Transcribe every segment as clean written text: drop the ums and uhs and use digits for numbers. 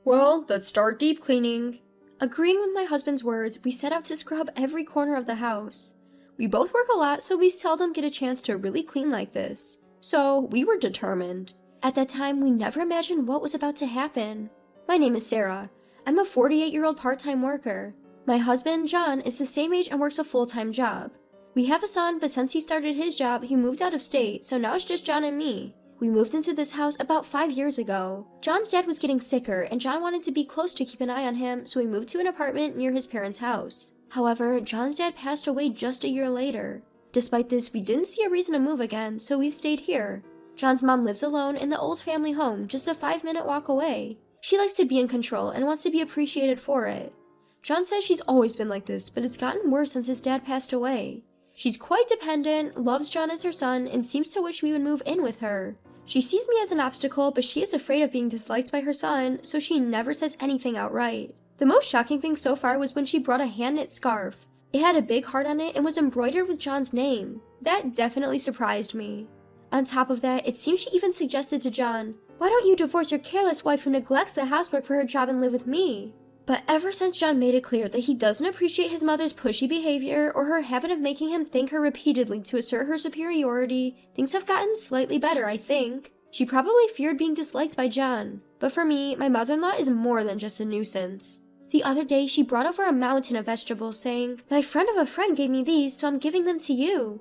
Well, let's start deep cleaning. Agreeing with my husband's words, we set out to scrub every corner of the house. We both work a lot, so we seldom get a chance to really clean like this. So, we were determined. At that time, we never imagined what was about to happen. My name is Sarah. I'm a 48-year-old part-time worker. My husband, John, is the same age and works a full-time job. We have a son, but since he started his job, he moved out of state, so now it's just John and me. We moved into this house about 5 years ago. John's dad was getting sicker, and John wanted to be close to keep an eye on him, so we moved to an apartment near his parents' house. However, John's dad passed away just a year later. Despite this, we didn't see a reason to move again, so we've stayed here. John's mom lives alone in the old family home, just a 5-minute walk away. She likes to be in control and wants to be appreciated for it. John says she's always been like this, but it's gotten worse since his dad passed away. She's quite dependent, loves John as her son, and seems to wish we would move in with her. She sees me as an obstacle, but she is afraid of being disliked by her son, so she never says anything outright. The most shocking thing so far was when she brought a hand-knit scarf. It had a big heart on it and was embroidered with John's name. That definitely surprised me. On top of that, it seems she even suggested to John, "Why don't you divorce your careless wife who neglects the housework for her job and live with me?" But ever since John made it clear that he doesn't appreciate his mother's pushy behavior or her habit of making him thank her repeatedly to assert her superiority, things have gotten slightly better, I think. She probably feared being disliked by John, but for me, my mother-in-law is more than just a nuisance. The other day, she brought over a mountain of vegetables, saying, "My friend of a friend gave me these, so I'm giving them to you."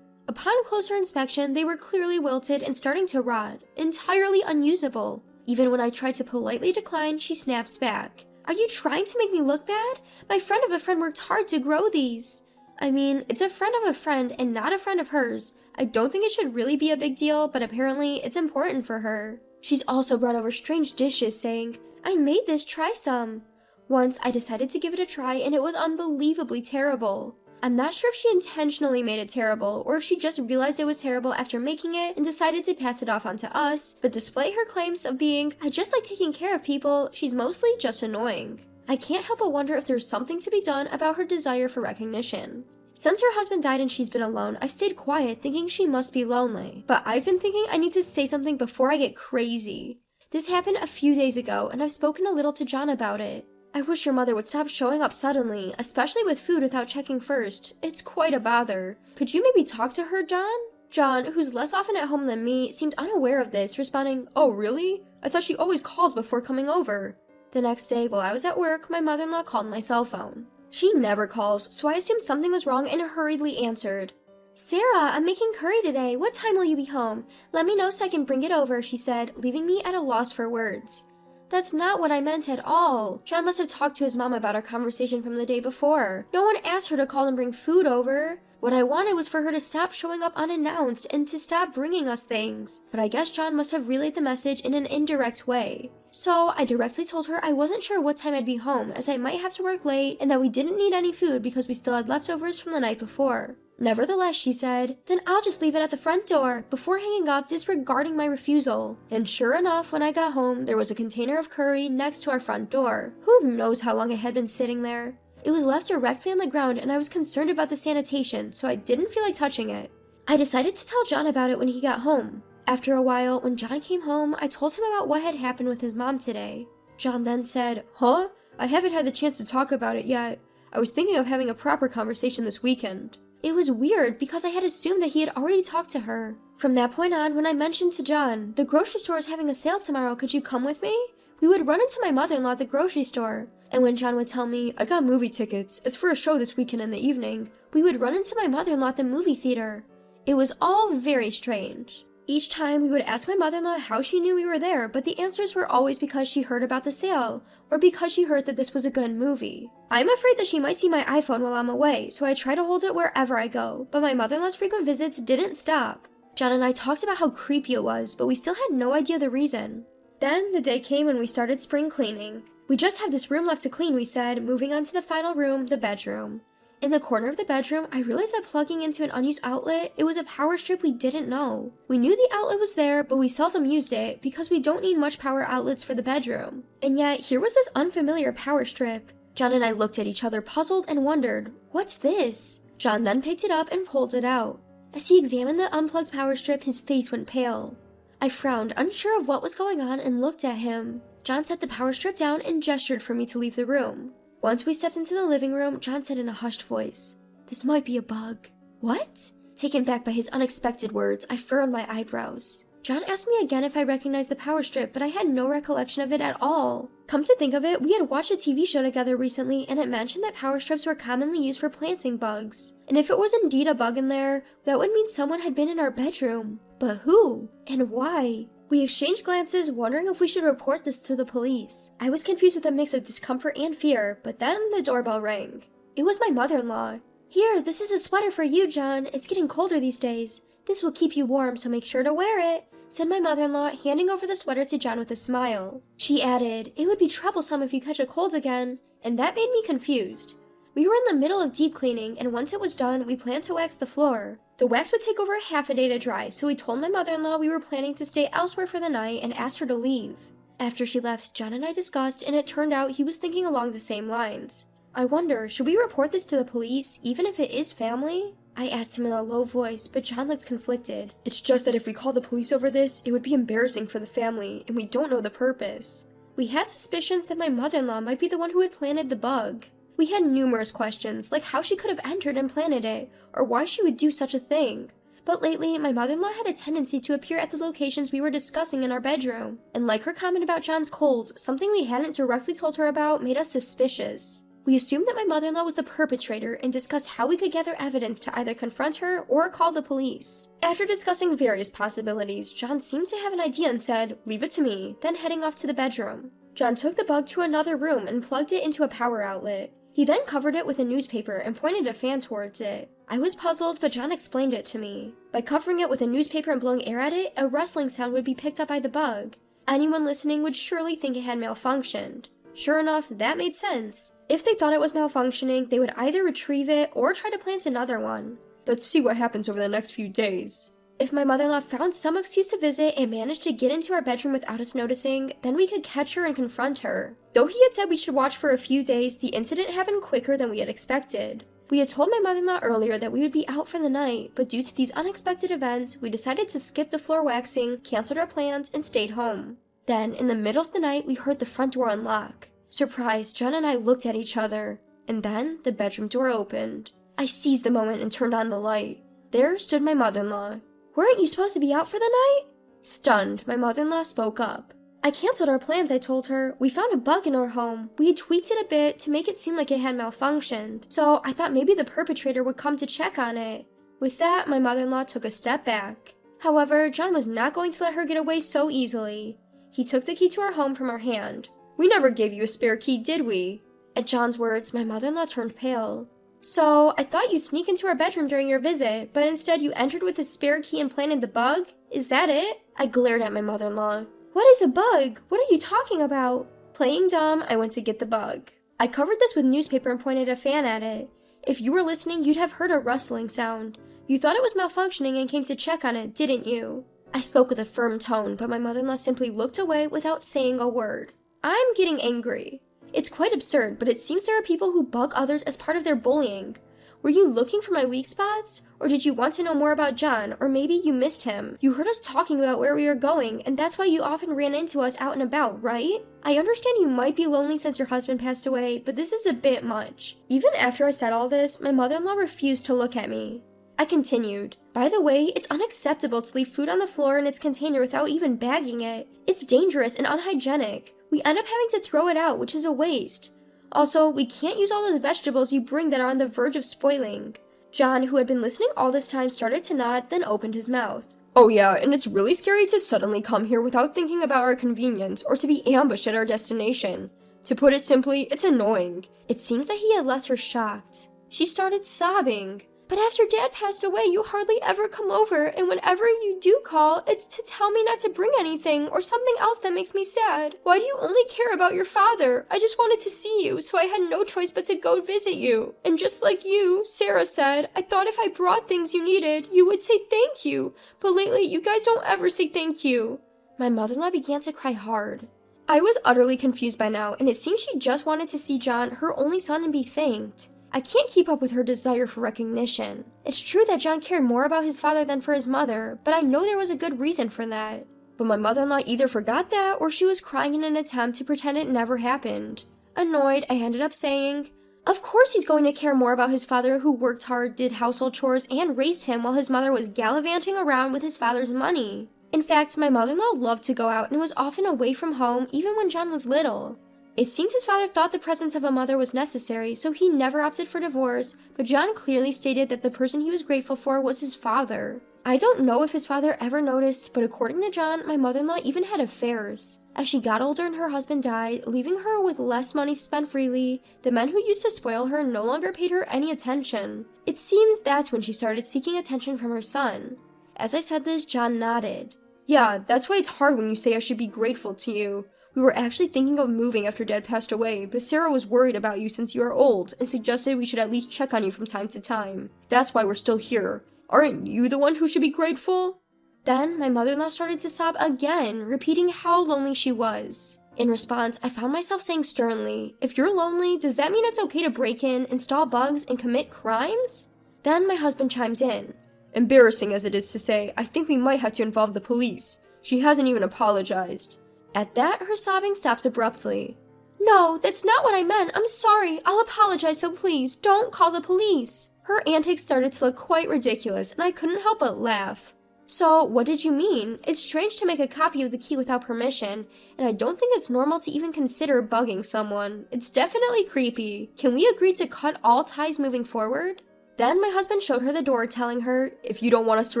Upon closer inspection, they were clearly wilted and starting to rot, entirely unusable. Even when I tried to politely decline, she snapped back. "Are you trying to make me look bad? My friend of a friend worked hard to grow these." I mean, it's a friend of a friend and not a friend of hers. I don't think it should really be a big deal, but apparently it's important for her. She's also brought over strange dishes saying, "I made this, try some." Once I decided to give it a try and it was unbelievably terrible. I'm not sure if she intentionally made it terrible or if she just realized it was terrible after making it and decided to pass it off onto us, but despite her claims of being, "I just like taking care of people," she's mostly just annoying. I can't help but wonder if there's something to be done about her desire for recognition. Since her husband died and she's been alone, I've stayed quiet thinking she must be lonely, but I've been thinking I need to say something before I get crazy. This happened a few days ago and I've spoken a little to John about it. "I wish your mother would stop showing up suddenly, especially with food without checking first. It's quite a bother. Could you maybe talk to her, John?" John, who's less often at home than me, seemed unaware of this, responding, "Oh, really? I thought she always called before coming over." The next day, while I was at work, my mother-in-law called my cell phone. She never calls, so I assumed something was wrong and hurriedly answered. "Sarah, I'm making curry today. What time will you be home? Let me know so I can bring it over," she said, leaving me at a loss for words. That's not what I meant at all. John must have talked to his mom about our conversation from the day before. No one asked her to call and bring food over. What I wanted was for her to stop showing up unannounced and to stop bringing us things. But I guess John must have relayed the message in an indirect way. So I directly told her I wasn't sure what time I'd be home, as I might have to work late and that we didn't need any food because we still had leftovers from the night before. Nevertheless, she said, "Then I'll just leave it at the front door," before hanging up, disregarding my refusal. And sure enough, when I got home, there was a container of curry next to our front door. Who knows how long it had been sitting there? It was left directly on the ground and I was concerned about the sanitation, so I didn't feel like touching it. I decided to tell John about it when he got home. After a while, when John came home, I told him about what had happened with his mom today. John then said, "Huh? I haven't had the chance to talk about it yet. I was thinking of having a proper conversation this weekend." It was weird because I had assumed that he had already talked to her. From that point on, when I mentioned to John, "The grocery store is having a sale tomorrow, could you come with me?" we would run into my mother-in-law at the grocery store. And when John would tell me, "I got movie tickets, it's for a show this weekend in the evening," we would run into my mother-in-law at the movie theater. It was all very strange. Each time we would ask my mother-in-law how she knew we were there, but the answers were always because she heard about the sale, or because she heard that this was a good movie. I'm afraid that she might see my iPhone while I'm away, so I try to hold it wherever I go, but my mother-in-law's frequent visits didn't stop. John and I talked about how creepy it was, but we still had no idea the reason. Then the day came when we started spring cleaning. "We just have this room left to clean," we said, moving on to the final room, the bedroom. In the corner of the bedroom, I realized that plugging into an unused outlet, it was a power strip we didn't know. We knew the outlet was there, but we seldom used it because we don't need much power outlets for the bedroom. And yet, here was this unfamiliar power strip. John and I looked at each other puzzled and wondered, "What's this?" John then picked it up and pulled it out. As he examined the unplugged power strip, his face went pale. I frowned, unsure of what was going on, and looked at him. John set the power strip down and gestured for me to leave the room. Once we stepped into the living room, John said in a hushed voice, "This might be a bug." What? Taken back by his unexpected words, I furrowed my eyebrows. John asked me again if I recognized the power strip, but I had no recollection of it at all. Come to think of it, we had watched a TV show together recently, and it mentioned that power strips were commonly used for planting bugs. And if it was indeed a bug in there, that would mean someone had been in our bedroom. But who? And why? We exchanged glances, wondering if we should report this to the police. I was confused with a mix of discomfort and fear, but then the doorbell rang. It was my mother-in-law. "Here, this is a sweater for you, John. It's getting colder these days. This will keep you warm, so make sure to wear it," said my mother-in-law, handing over the sweater to John with a smile. She added, "It would be troublesome if you catch a cold again," and that made me confused. We were in the middle of deep cleaning, and once it was done, we planned to wax the floor. The wax would take over half a day to dry, so we told my mother-in-law we were planning to stay elsewhere for the night and asked her to leave. After she left, John and I discussed, and it turned out he was thinking along the same lines. "I wonder, should we report this to the police, even if it is family?" I asked him in a low voice, but John looked conflicted. "It's just that if we call the police over this, it would be embarrassing for the family, and we don't know the purpose." We had suspicions that my mother-in-law might be the one who had planted the bug. We had numerous questions, like how she could have entered and planted it, or why she would do such a thing. But lately, my mother-in-law had a tendency to appear at the locations we were discussing in our bedroom, and like her comment about John's cold, something we hadn't directly told her about made us suspicious. We assumed that my mother-in-law was the perpetrator and discussed how we could gather evidence to either confront her or call the police. After discussing various possibilities, John seemed to have an idea and said, "Leave it to me," then heading off to the bedroom. John took the bug to another room and plugged it into a power outlet. He then covered it with a newspaper and pointed a fan towards it. I was puzzled, but John explained it to me. By covering it with a newspaper and blowing air at it, a rustling sound would be picked up by the bug. Anyone listening would surely think it had malfunctioned. Sure enough, that made sense. If they thought it was malfunctioning, they would either retrieve it or try to plant another one. Let's see what happens over the next few days. If my mother-in-law found some excuse to visit and managed to get into our bedroom without us noticing, then we could catch her and confront her. Though he had said we should watch for a few days, the incident happened quicker than we had expected. We had told my mother-in-law earlier that we would be out for the night, but due to these unexpected events, we decided to skip the floor waxing, canceled our plans, and stayed home. Then, in the middle of the night, we heard the front door unlock. Surprised, John and I looked at each other, and then the bedroom door opened. I seized the moment and turned on the light. There stood my mother-in-law. "Weren't you supposed to be out for the night?" Stunned, my mother-in-law spoke up. "I canceled our plans," I told her. "We found a bug in our home. We had tweaked it a bit to make it seem like it had malfunctioned, so I thought maybe the perpetrator would come to check on it." With that, my mother-in-law took a step back. However, John was not going to let her get away so easily. He took the key to our home from her hand. "We never gave you a spare key, did we?" At John's words, my mother-in-law turned pale. "So, I thought you'd sneak into our bedroom during your visit, but instead you entered with a spare key and planted the bug? Is that it?" I glared at my mother-in-law. "What is a bug? What are you talking about?" Playing dumb, I went to get the bug. I covered this with newspaper and pointed a fan at it. If you were listening, you'd have heard a rustling sound. You thought it was malfunctioning and came to check on it, didn't you? I spoke with a firm tone, but my mother-in-law simply looked away without saying a word. I'm getting angry. It's quite absurd, but it seems there are people who bug others as part of their bullying. Were you looking for my weak spots? Or did you want to know more about John? Or maybe you missed him. You heard us talking about where we were going, and that's why you often ran into us out and about, right? I understand you might be lonely since your husband passed away, but this is a bit much. Even after I said all this, my mother-in-law refused to look at me. I continued. By the way, it's unacceptable to leave food on the floor in its container without even bagging it. It's dangerous and unhygienic. We end up having to throw it out, which is a waste. Also, we can't use all of the vegetables you bring that are on the verge of spoiling. John, who had been listening all this time, started to nod, then opened his mouth. Oh yeah, and it's really scary to suddenly come here without thinking about our convenience, or to be ambushed at our destination. To put it simply, it's annoying. It seems that he had left her shocked. She started sobbing. But after Dad passed away, you hardly ever come over, and whenever you do call, it's to tell me not to bring anything, or something else that makes me sad. Why do you only care about your father? I just wanted to see you, so I had no choice but to go visit you. And just like you, Sarah said, I thought if I brought things you needed, you would say thank you. But lately, you guys don't ever say thank you. My mother-in-law began to cry hard. I was utterly confused by now, and it seemed she just wanted to see John, her only son, and be thanked. I can't keep up with her desire for recognition. It's true that John cared more about his father than for his mother, but I know there was a good reason for that. But my mother-in-law either forgot that or she was crying in an attempt to pretend it never happened. Annoyed, I ended up saying, "Of course he's going to care more about his father who worked hard, did household chores, and raised him while his mother was gallivanting around with his father's money." In fact, my mother-in-law loved to go out and was often away from home even when John was little. It seems his father thought the presence of a mother was necessary, so he never opted for divorce, but John clearly stated that the person he was grateful for was his father. I don't know if his father ever noticed, but according to John, my mother-in-law even had affairs. As she got older and her husband died, leaving her with less money spent freely, the men who used to spoil her no longer paid her any attention. It seems that's when she started seeking attention from her son. As I said this, John nodded. "Yeah, that's why it's hard when you say I should be grateful to you. We were actually thinking of moving after Dad passed away, but Sarah was worried about you since you are old and suggested we should at least check on you from time to time. That's why we're still here. Aren't you the one who should be grateful?" Then, my mother-in-law started to sob again, repeating how lonely she was. In response, I found myself saying sternly, "If you're lonely, does that mean it's okay to break in, install bugs, and commit crimes?" Then my husband chimed in. "Embarrassing as it is to say, I think we might have to involve the police. She hasn't even apologized." At that, her sobbing stopped abruptly. "No, that's not what I meant. I'm sorry. I'll apologize, so please, don't call the police." Her antics started to look quite ridiculous, and I couldn't help but laugh. "So, what did you mean? It's strange to make a copy of the key without permission, and I don't think it's normal to even consider bugging someone. It's definitely creepy. Can we agree to cut all ties moving forward?" Then my husband showed her the door, telling her, "If you don't want us to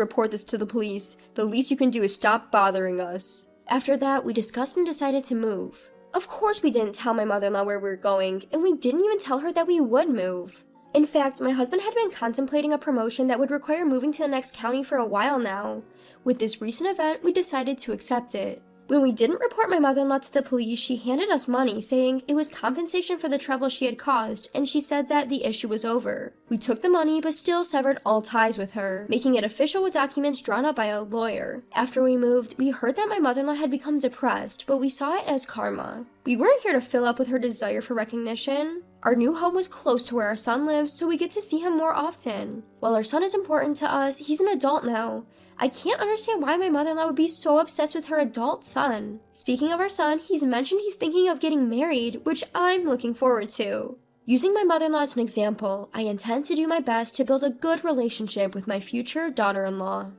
report this to the police, the least you can do is stop bothering us." After that, we discussed and decided to move. Of course we didn't tell my mother-in-law where we were going, and we didn't even tell her that we would move. In fact, my husband had been contemplating a promotion that would require moving to the next county for a while now. With this recent event, we decided to accept it. When we didn't report my mother-in-law to the police, she handed us money, saying it was compensation for the trouble she had caused, and she said that the issue was over. We took the money, but still severed all ties with her, making it official with documents drawn up by a lawyer. After we moved, we heard that my mother-in-law had become depressed, but we saw it as karma. We weren't here to fill up with her desire for recognition. Our new home was close to where our son lives, so we get to see him more often. While our son is important to us, he's an adult now. I can't understand why my mother-in-law would be so obsessed with her adult son. Speaking of our son, he's mentioned he's thinking of getting married, which I'm looking forward to. Using my mother-in-law as an example, I intend to do my best to build a good relationship with my future daughter-in-law.